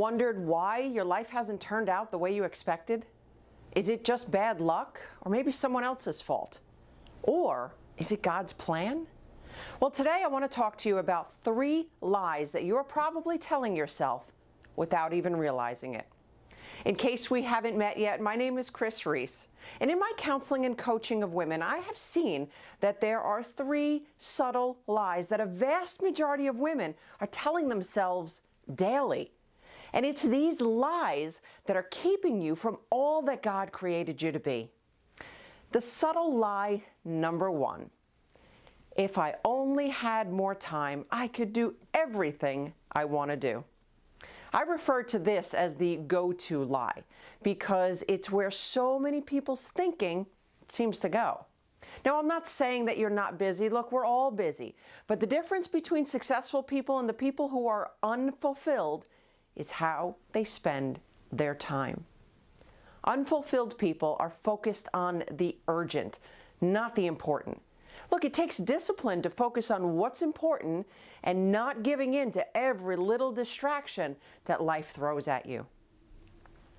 wondered why your life hasn't turned out the way you expected? Is it just bad luck, or maybe someone else's fault? Or is it God's plan? Well, today I want to talk to you about 3 lies that you're probably telling yourself without even realizing it. In case we haven't met yet, my name is Kris Reece, and in my counseling and coaching of women, I have seen that there are 3 subtle lies that a vast majority of women are telling themselves daily. And it's these lies that are keeping you from all that God created you to be. The subtle lie number 1. If I only had more time, I could do everything I want to do. I refer to this as the go-to lie because it's where so many people's thinking seems to go. Now, I'm not saying that you're not busy. Look, we're all busy. But the difference between successful people and the people who are unfulfilled is how they spend their time. Unfulfilled people are focused on the urgent, not the important. Look, it takes discipline to focus on what's important and not giving in to every little distraction that life throws at you.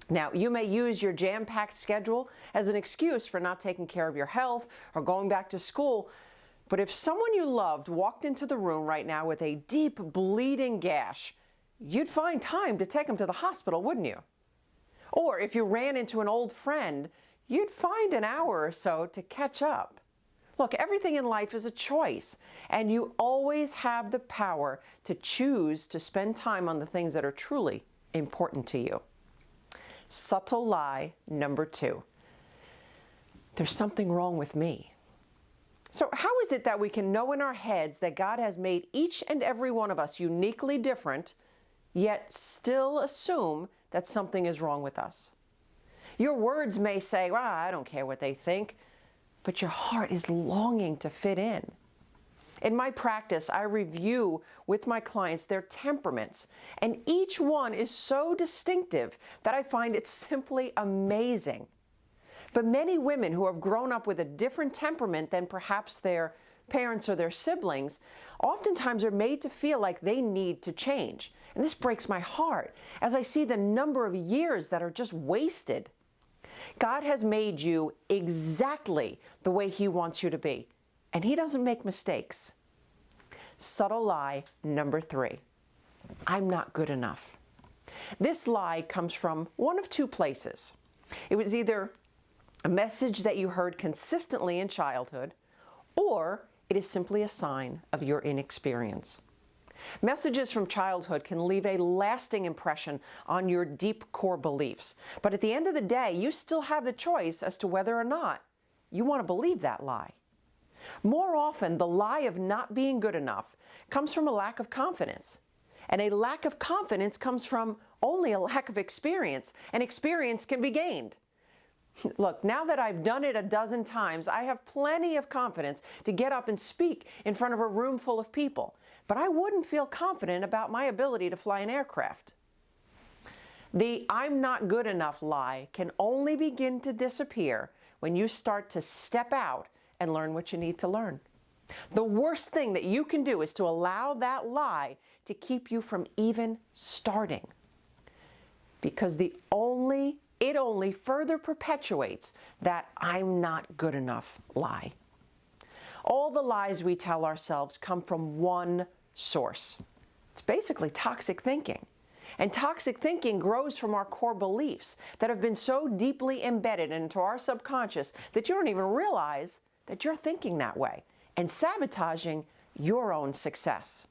Now, you may use your jam-packed schedule as an excuse for not taking care of your health or going back to school, but if someone you loved walked into the room right now with a deep bleeding gash, you'd find time to take them to the hospital, wouldn't you? Or if you ran into an old friend, you'd find an hour or so to catch up. Look, everything in life is a choice, and you always have the power to choose to spend time on the things that are truly important to you. Subtle lie number 2. There's something wrong with me. So how is it that we can know in our heads that God has made each and every one of us uniquely different, yet still assume that something is wrong with us? Your words may say, well, I don't care what they think, but your heart is longing to fit in. In my practice, I review with my clients their temperaments, and each one is so distinctive that I find it simply amazing. But many women who have grown up with a different temperament than perhaps their parents or their siblings oftentimes are made to feel like they need to change. And this breaks my heart as I see the number of years that are just wasted. God has made you exactly the way He wants you to be, and He doesn't make mistakes. Subtle lie number 3. I'm not good enough. This lie comes from one of 2 places. It was either a message that you heard consistently in childhood, or it is simply a sign of your inexperience. Messages from childhood can leave a lasting impression on your deep core beliefs. But at the end of the day, you still have the choice as to whether or not you want to believe that lie. More often, the lie of not being good enough comes from a lack of confidence. And a lack of confidence comes from only a lack of experience, and experience can be gained. Look, now that I've done it a dozen times, I have plenty of confidence to get up and speak in front of a room full of people. But I wouldn't feel confident about my ability to fly an aircraft. The I'm not good enough lie can only begin to disappear when you start to step out and learn what you need to learn. The worst thing that you can do is to allow that lie to keep you from even starting. Because it only further perpetuates that I'm not good enough lie. All the lies we tell ourselves come from one source. It's basically toxic thinking. And toxic thinking grows from our core beliefs that have been so deeply embedded into our subconscious that you don't even realize that you're thinking that way and sabotaging your own success.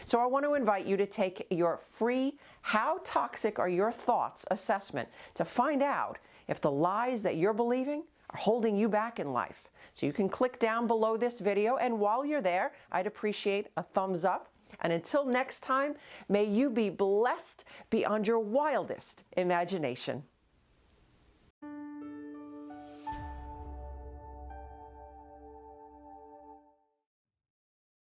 So I want to invite you to take your free How Toxic Are Your Thoughts assessment to find out if the lies that you're believing are holding you back in life. So you can click down below this video, and while you're there, I'd appreciate a thumbs up. And until next time, may you be blessed beyond your wildest imagination.